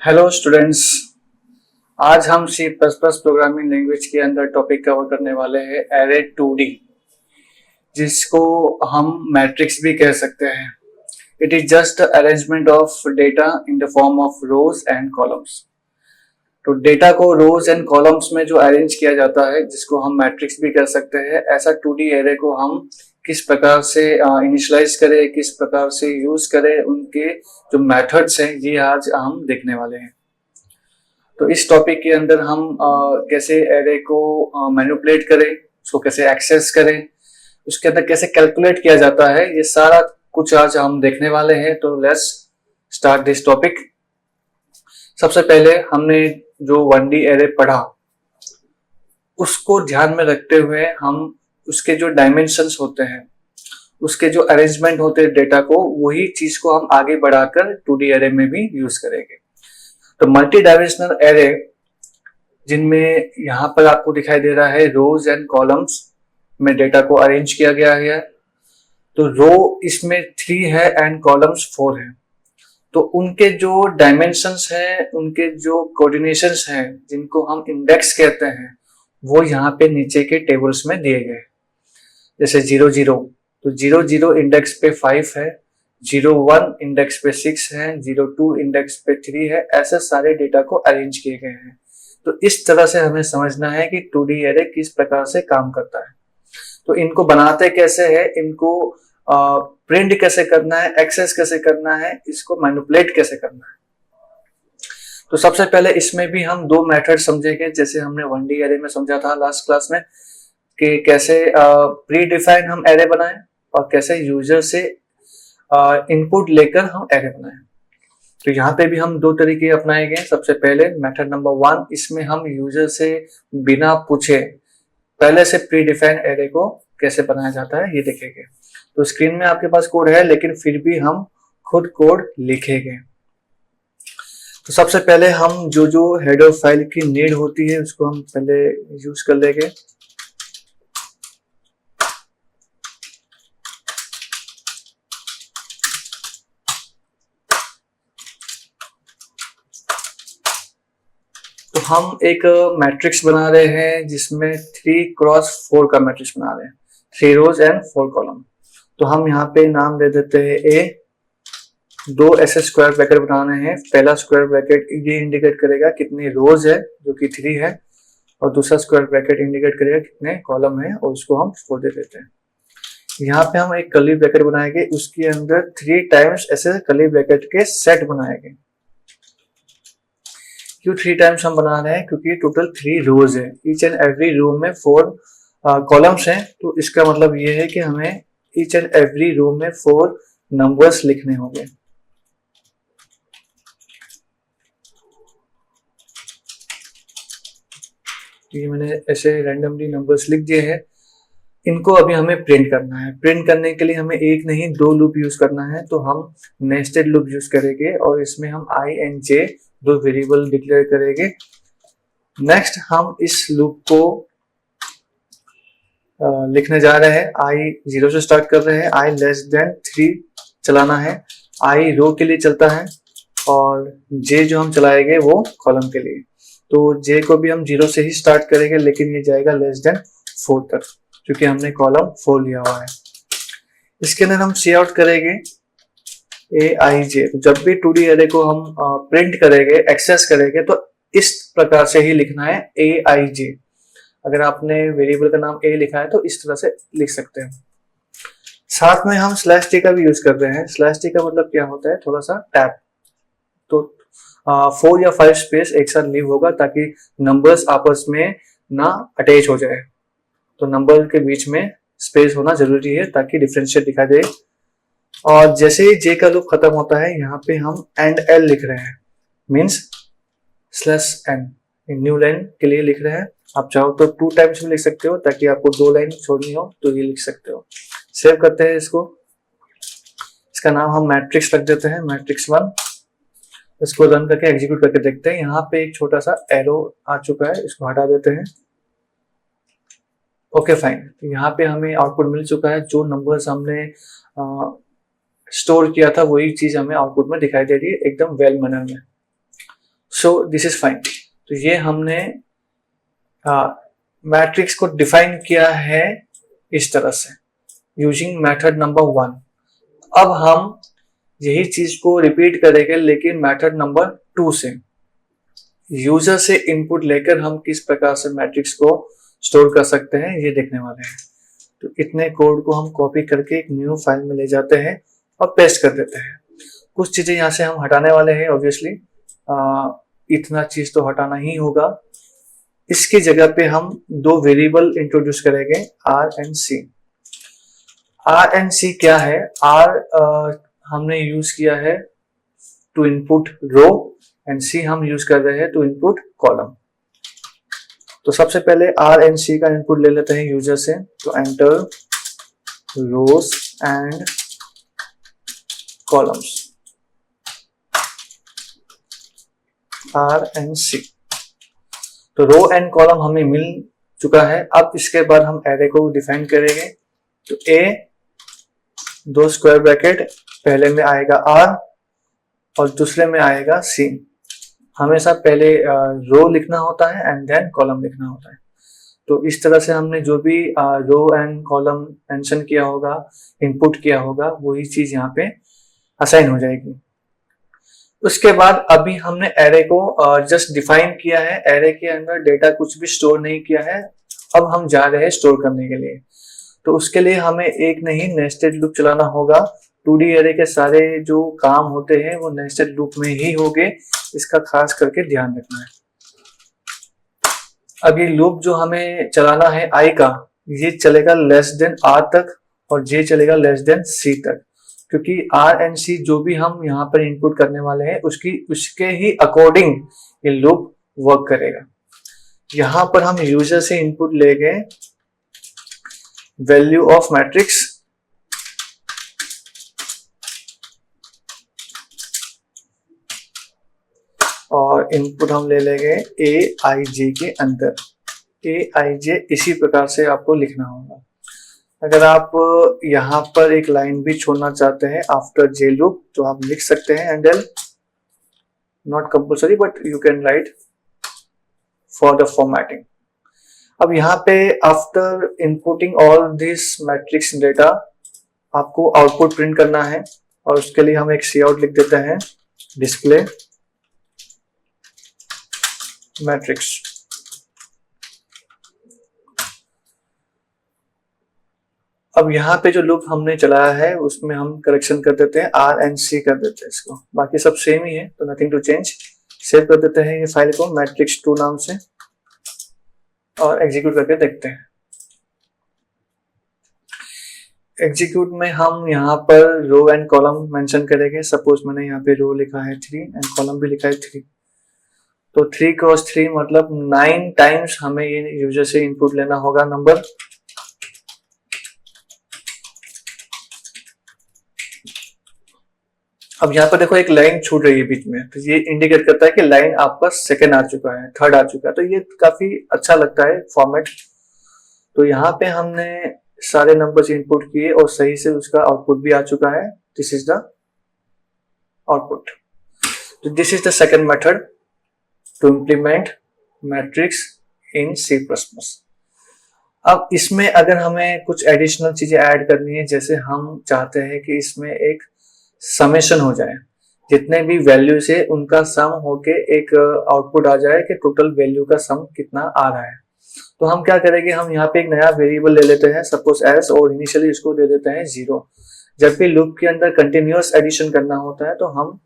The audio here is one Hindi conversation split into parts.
Hello students. आज हम C plus plus programming language के अंदर टॉपिक कवर करने वाले हैं एरे 2D, जिसको हम मैट्रिक्स भी कह सकते हैं। It is just arrangement of data in the form of rose and columns. तो डेटा को रोज एंड कॉलम्स में जो अरेंज किया जाता है, जिसको हम मैट्रिक्स भी कह सकते हैं, ऐसा 2D एरे को हम किस प्रकार से इनिशियलाइज करें, किस प्रकार से यूज करें, उनके जो मेथड्स हैं ये आज हम देखने वाले हैं। तो इस टॉपिक के अंदर हम कैसे एरे को मैनिपुलेट करें, उसको कैसे एक्सेस करें, उसके अंदर कैसे कैलकुलेट किया जाता है, ये सारा कुछ आज हम देखने वाले हैं। तो लेट्स स्टार्ट दिस टॉपिक। सबसे पहले हमने जो 1D एरे पढ़ा उसको ध्यान में रखते हुए हम उसके जो डायमेंशंस होते हैं, उसके जो अरेंजमेंट होते हैं डेटा को, वही चीज को हम आगे बढ़ाकर 2D एरे में भी यूज करेंगे। तो मल्टी डायमेंशनल एरे, जिनमें यहाँ पर आपको दिखाई दे रहा है रोज एंड कॉलम्स में डेटा को अरेंज किया गया है। तो रो इसमें 3 है एंड कॉलम्स 4 है। तो उनके जो डायमेंशंस हैं, उनके जो कोऑर्डिनेशंस हैं, जिनको हम इंडेक्स कहते हैं, वो यहाँ पे नीचे के टेबल्स में दिए गए। जैसे 0 तो 0 इंडेक्स पे 5 है, 01 इंडेक्स पे 6 है, 02 इंडेक्स पे 3 है। ऐसे सारे डेटा को अरेंज किए गए हैं। तो इस तरह से हमें समझना है कि 2D एरे किस प्रकार से काम करता है। तो इनको बनाते कैसे है, इनको प्रिंट कैसे करना है, एक्सेस कैसे करना है, इसको मैनिपुलेट कैसे करना है। तो सबसे पहले इसमें भी हम 2 मेथड समझेंगे, जैसे हमने 1D एरे में समझा था लास्ट क्लास में कि कैसे प्री डिफाइन हम एरे बनाएं और कैसे यूजर से इनपुट लेकर हम एरे बनाएं। तो यहाँ पे भी हम 2 तरीके अपनाएंगे। सबसे पहले मेथड नंबर 1, इसमें हम यूजर से बिना पूछे पहले से प्री डिफाइन एरे को कैसे बनाया जाता है ये देखेंगे। तो स्क्रीन में आपके पास कोड है, लेकिन फिर भी हम खुद कोड लिखेंगे। तो सबसे पहले हम जो हेडर फाइल की नीड होती है उसको हम पहले यूज कर लेंगे। तो हम एक मैट्रिक्स बना रहे हैं जिसमें 3x4 का मैट्रिक्स बना रहे हैं, 3 रोज एंड 4 कॉलम। तो हम यहाँ पे नाम दे देते हैं ए। 2 ऐसे स्क्वायर ब्रैकेट बनाने हैं। पहला स्क्वायर ब्रैकेट ये इंडिकेट करेगा कितनी रोज है, जो कि 3 है, और दूसरा स्क्वायर ब्रैकेट इंडिकेट करेगा कितने कॉलम है, और उसको हम 4 दे देते हैं। यहाँ पे हम एक कर्ली ब्रैकेट बनाएंगे, उसके अंदर 3 टाइम्स ऐसे कर्ली ब्रैकेट के सेट बनाएंगे। क्यों 3 टाइम्स हम बना रहे हैं? क्योंकि टोटल 3 रोज है, ईच एंड एवरी रो में 4 कॉलम्स हैं। तो इसका मतलब ये है कि हमें ईच एंड एवरी रो में 4 नंबर्स लिखने होंगे। ये मैंने ऐसे रैंडमली नंबर्स लिख दिए हैं। इनको अभी हमें प्रिंट करना है। प्रिंट करने के लिए हमें एक नहीं 2 लूप यूज करना है। तो हम नेस्टेड लूप यूज करेंगे और इसमें हम i and j 2 variable declare करेंगे। नेक्स्ट हम इस लूप को लिखने जा रहे हैं। i 0 से स्टार्ट कर रहे हैं, i लेस देन 3 चलाना है। i रो के लिए चलता है और j जो हम चलाएंगे वो कॉलम के लिए। तो j को भी हम 0 से ही स्टार्ट करेंगे, लेकिन ये जाएगा लेस देन 4 तक, क्योंकि हमने कॉलम 4 लिया हुआ है। इसके अंदर हम सी आउट करेंगे aij। तो जब भी 2D एरे को हम प्रिंट करेंगे, एक्सेस करेंगे, तो इस प्रकार से ही लिखना है aij। अगर आपने वेरिएबल का नाम a लिखा है तो इस तरह से लिख सकते हैं। साथ में हम /t का भी यूज कर रहे हैं। /t का मतलब क्या होता है? थोड़ा सा टैप। तो 4 या 5 स्पेस एक साथ लीव होगा ताकि नंबर्स आपस में ना अटैच हो जाए। तो नंबर के बीच में स्पेस होना जरूरी है ताकि डिफरेंशिएट दिखाई दे। और जैसे ही j का लूप खत्म होता है, यहाँ पे हम एंड l लिख रहे हैं, मींस /n न्यू लाइन के लिए लिख रहे हैं। आप चाहो तो 2 टाइम्स में लिख सकते हो, ताकि आपको 2 लाइन छोड़नी हो तो ये लिख सकते हो। सेव करते हैं इसको। इसका नाम हम मैट्रिक्स रख देते हैं, मैट्रिक्स 1। इसको रन करके एग्जीक्यूट करके देखते हैं। यहाँ पे एक छोटा सा एरो आ चुका है, इसको हटा देते हैं। Okay fine. तो यहाँ पे हमें आउटपुट मिल चुका है। जो नंबर्स हमने स्टोर किया था वही चीज हमें आउटपुट में दिखाई दे रही है, एकदम वेल मैनर में। So this is fine. तो ये हमने मैट्रिक्स को डिफाइन किया है इस तरह से यूजिंग मेथड नंबर 1। अब हम यही चीज को रिपीट करेंगे लेकिन मेथड नंबर 2 से। यूजर से इनपुट लेकर हम किस प्रकार से मैट्रिक्स को स्टोर कर सकते हैं ये देखने वाले हैं। तो इतने कोड को हम कॉपी करके एक न्यू फाइल में ले जाते हैं और पेस्ट कर देते हैं। कुछ चीजें यहाँ से हम हटाने वाले हैं ऑब्वियसली, इतना चीज तो हटाना ही होगा। इसकी जगह पे हम दो वेरिएबल इंट्रोड्यूस करेंगे, R and C. R and C क्या है? आर हमने यूज किया है to input row and C हम यूज कर रहे हैं टू इनपुट कॉलम। तो सबसे पहले आर एंड सी का इनपुट ले लेते हैं यूजर से। तो enter rows and columns, R and C. तो रो एंड कॉलम हमें मिल चुका है। अब इसके बाद हम एरे को डिफाइन करेंगे। तो ए दो स्क्वायर ब्रैकेट, पहले में आएगा आर और दूसरे में आएगा सी। हमेशा पहले रो लिखना होता है एंड देन कॉलम लिखना होता है। तो इस तरह से हमने जो भी रो एंड कॉलम मेंशन किया होगा, इनपुट किया होगा, वही चीज यहाँ पे असाइन हो जाएगी। उसके बाद अभी हमने एरे को जस्ट डिफाइन किया है, एरे के अंदर डेटा कुछ भी स्टोर नहीं किया है। अब हम जा रहे हैं स्टोर करने के लिए। तो उसके लिए हमें एक नहीं नेस्टेड लूप चलाना होगा। 2D एरे के सारे जो काम होते हैं वो नेस्टेड लूप में ही होंगे, इसका खास करके ध्यान रखना है। अब ये लूप जो हमें चलाना है आई का, ये चलेगा लेस देन आर तक और ये चलेगा लेस देन सी तक, क्योंकि आर एंड सी जो भी हम यहाँ पर इनपुट करने वाले हैं उसके ही अकॉर्डिंग ये लूप वर्क करेगा। यहां पर हम यूजर से इनपुट लेंगे वैल्यू ऑफ मैट्रिक्स और इनपुट हम ले लेंगे ए आई जे के अंदर। ए आई जे इसी प्रकार से आपको लिखना होगा। अगर आप यहां पर एक लाइन भी छोड़ना चाहते हैं आफ्टर जे लूप तो आप लिख सकते हैं and not compulsory but you can write for the formatting. अब यहाँ पे after inputting all this matrix data आपको आउटपुट प्रिंट करना है और उसके लिए हम एक सी आउट लिख देते हैं, डिस्प्ले मैट्रिक्स। अब यहाँ पे जो लूप हमने चलाया है उसमें हम करेक्शन कर देते हैं, आर एंड सी कर देते हैं इसको, बाकी सब सेम ही है तो नथिंग टू चेंज। सेव कर देते हैं ये फाइल को मैट्रिक्स2 नाम से और एग्जीक्यूट करके देखते हैं। एग्जीक्यूट में हम यहाँ पर रो एंड कॉलम मेंशन करेंगे। सपोज मैंने यहाँ पे रो लिखा है 3 एंड कॉलम भी लिखा है 3, तो 3 क्रॉस 3 मतलब 9 टाइम्स हमें ये यूजर से इनपुट लेना होगा नंबर। अब यहाँ पर देखो एक लाइन छूट रही है बीच में, तो ये इंडिकेट करता है कि लाइन आपका सेकंड आ चुका है, थर्ड आ चुका है। तो ये काफी अच्छा लगता है फॉर्मेट। तो यहाँ पे हमने सारे नंबर्स इनपुट किए और सही से उसका आउटपुट भी आ चुका है। This is the output. तो this is the second method to implement matrix in C++। अब इसमें अगर हमें कुछ एडिशनल चीजें ऐड करनी है, जैसे हम चाहते हैं कि इसमें एक समेशन हो जाए, जितने भी वैल्यूज है उनका सम होके एक आउटपुट आ जाए कि टोटल वैल्यू का सम कितना आ रहा है। तो हम क्या करेंगे, हम यहाँ पे एक नया वेरिएबल ले लेते हैं, सपोज एस, और इनिशियली इसको दे देते हैं 0। जब भी लूप के अंदर कंटिन्यूअस एडिशन करना होता है तो हम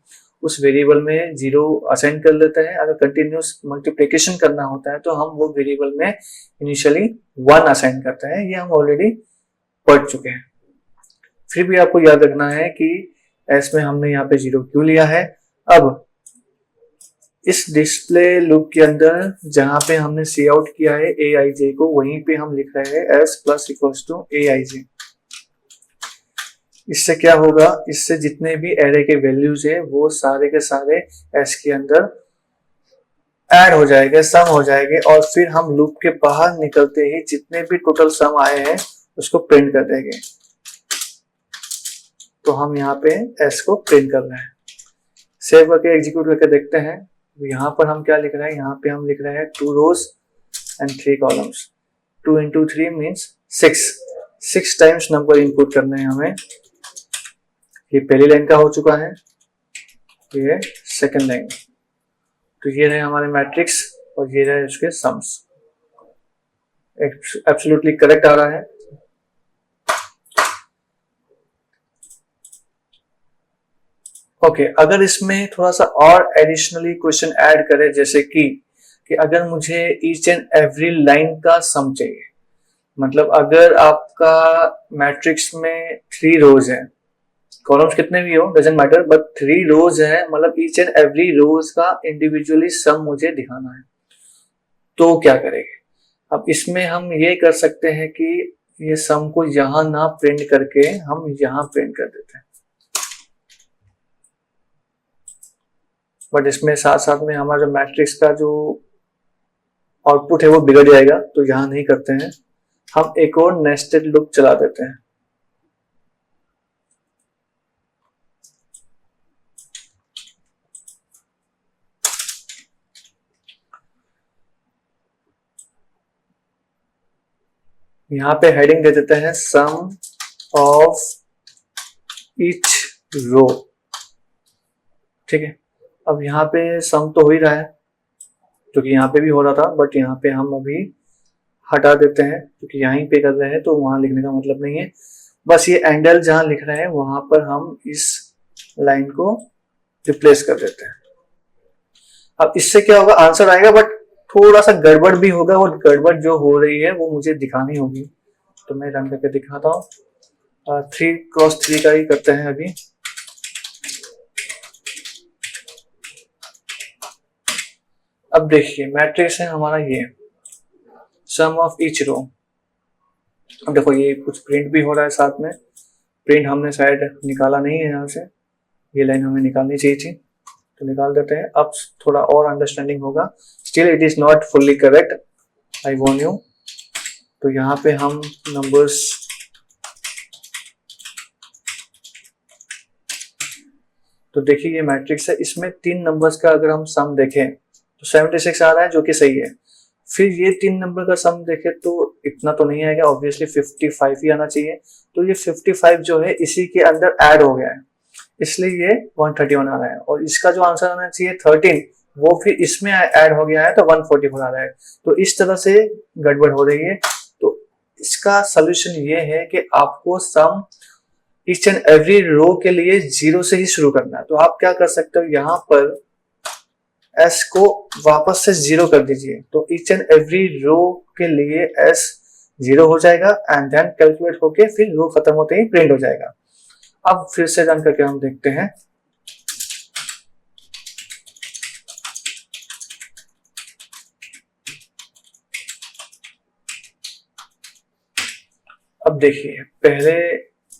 उस वेरिएबल में 0 असाइन कर लेते हैं। अगर कंटिन्यूअस मल्टीप्लिकेशन करना होता है तो हम वो वेरिएबल में इनिशियली 1 असाइन करते हैं। ये हम ऑलरेडी पढ़ चुके हैं। फिर भी आपको याद रखना है कि एस में हमने यहाँ पे 0 क्यों लिया है। अब इस डिस्प्ले लूप के अंदर जहां पे हमने सी आउट किया है ए आई जे को, वहीं पे हम लिख रहे हैं एस प्लस इक्वल्स टू ए आई जे। इससे क्या होगा, इससे जितने भी एरे के वैल्यूज है वो सारे के सारे एस के अंदर ऐड हो जाएंगे, सम हो जाएंगे, और फिर हम लूप के बाहर निकलते ही जितने भी टोटल सम आए हैं उसको प्रिंट कर देंगे। तो हम यहाँ पे एस को प्रिंट कर रहे हैं। सेव करके एग्जीक्यूट करके देखते हैं। यहाँ पर हम क्या लिख रहे हैं, यहाँ पे हम लिख रहे हैं 2 rows and 3 columns. 2 into 3 means 6 times number input करने हैं हमें। ये पहली लाइन का हो चुका है, ये सेकंड लाइन। तो ये रहे हमारे मैट्रिक्स और ये रहे इसके सम्स। एब्सोल्युटली करेक्ट आ रहा है। ओके, अगर इसमें थोड़ा सा और एडिशनली क्वेश्चन ऐड करें, जैसे कि अगर मुझे ईच एंड एवरी लाइन का सम चाहिए, मतलब अगर आपका मैट्रिक्स में 3 रोज है, कॉलम्स कितने भी हो डजंट मैटर, बट 3 रोज है, मतलब ईच एंड एवरी रोज का इंडिविजुअली सम मुझे दिखाना है, तो क्या करेंगे? अब इसमें हम ये कर सकते हैं कि ये सम को यहां ना प्रिंट करके हम यहां प्रिंट कर देते हैं, बट इसमें साथ साथ में हमारा जो मैट्रिक्स का जो आउटपुट है वो बिगड़ जाएगा, तो यहां नहीं करते हैं। हम एक और नेस्टेड लूप चला देते हैं। यहां पे हेडिंग दे देते हैं सम ऑफ ईच रो, ठीक है। अब यहाँ पे सम तो हो ही रहा है, क्योंकि यहाँ पे भी हो रहा था, बट यहाँ पे हम अभी हटा देते हैं क्योंकि यहीं पे कर रहे हैं, तो वहां लिखने का मतलब नहीं है। बस ये एंगल जहां लिख रहे हैं वहां पर हम इस लाइन को रिप्लेस कर देते हैं। अब इससे क्या होगा, आंसर आएगा, बट थोड़ा सा गड़बड़ भी होगा, और गड़बड़ जो हो रही है वो मुझे दिखानी होगी, तो मैं रन करके दिखाता हूँ। 3x3 का ही करते हैं अभी। अब देखिए मैट्रिक्स है हमारा ये सम ऑफ ईच रो। अब देखो ये कुछ प्रिंट भी हो रहा है साथ में, प्रिंट हमने शायद निकाला नहीं है यहाँ से, ये लाइन हमें निकालनी चाहिए थी, तो निकाल देते हैं। अब थोड़ा और अंडरस्टैंडिंग होगा। Still it is not fully correct, I Warne you. तो यहाँ पे हम नंबर्स तो देखिए ये मैट्रिक्स है, इसमें 3 नंबर्स का अगर हम सम देखें तो 76 आ रहा है, जो कि सही है। फिर ये 3 नंबर का सम देखें तो इतना तो नहीं आएगा, ऑब्वियसली 55 ही आना चाहिए। तो ये 55 जो है इसी के अंदर ऐड हो गया है, इसलिए ये 131 आ रहा है। और इसका जो आंसर आना चाहिए 13, वो फिर इसमें ऐड हो गया है, तो 144 आ रहा है। तो इस तरह से गड़बड़ हो रही है। तो इसका सोल्यूशन ये है कि आपको सम ईच एंड एवरी रो के लिए 0 से ही शुरू करना है। तो आप क्या कर सकते हो, यहाँ पर s को वापस से 0 कर दीजिए, तो ईच एंड एवरी रो के लिए s 0 हो जाएगा, एंड देन कैलकुलेट होके फिर रो खत्म होते ही प्रिंट हो जाएगा। अब फिर से रन करके हम देखते हैं। अब देखिए पहले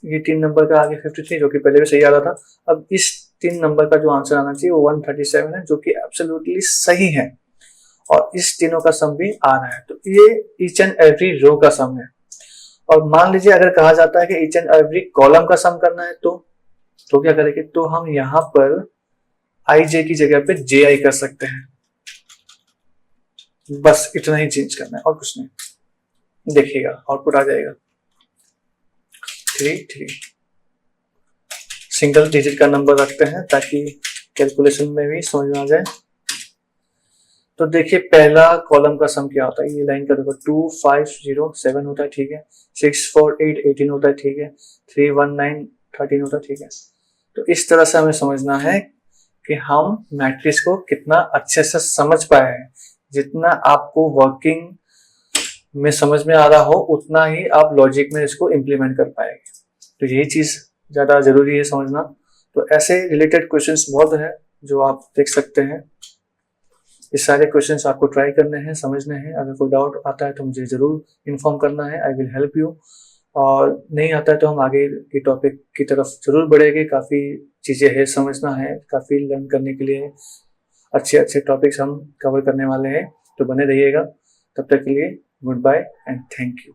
ये 3 नंबर का आगे 53, जो कि पहले भी सही आ रहा था। अब इस 3 नंबर का जो आंसर आना चाहिए वो 137 है, जो कि एब्सोल्युटली सही है, और इस तीनों का सम भी आ रहा है। तो ये ईच एंड एवरी रो का सम है। और मान लीजिए अगर कहा जाता है कि ईच एंड एवरी कॉलम का सम करना है, तो क्या करेंगे, तो हम यहां पर आई की जगह पे ji कर सकते हैं। बस इतना ही चेंज करना है और कुछ नहीं। देखिएगा आउटपुट आ जाएगा 3 सिंगल डिजिट का नंबर रखते हैं ताकि कैलकुलेशन में भी समझ में आ जाए। तो देखिए पहला कॉलम का सम क्या होता है, ये लाइन का देखो 2 5 0 7 होता है, ठीक है। 6 4 8 18 होता है, ठीक है। 3 1 9 13 होता है, ठीक है। तो इस तरह से हमें समझना है कि हम मैट्रिक्स को कितना अच्छे से समझ पाए हैं। जितना आपको वर्किंग में समझ में आ रहा हो उतना ही आप लॉजिक में इसको इम्प्लीमेंट कर पाएंगे। तो यही चीज ज्यादा जरूरी है समझना। तो ऐसे रिलेटेड क्वेश्चंस बहुत हैं जो आप देख सकते हैं। ये सारे क्वेश्चंस आपको ट्राई करने हैं, समझने हैं। अगर कोई डाउट आता है तो मुझे जरूर इन्फॉर्म करना है, आई विल हेल्प यू। और नहीं आता है तो हम आगे के टॉपिक की तरफ जरूर बढ़ेंगे। काफी चीजें हैं, समझना है, काफी लर्न करने के लिए अच्छे अच्छे टॉपिक्स हम कवर करने वाले हैं। तो बने रहिएगा। तब तक के लिए goodbye and thank you.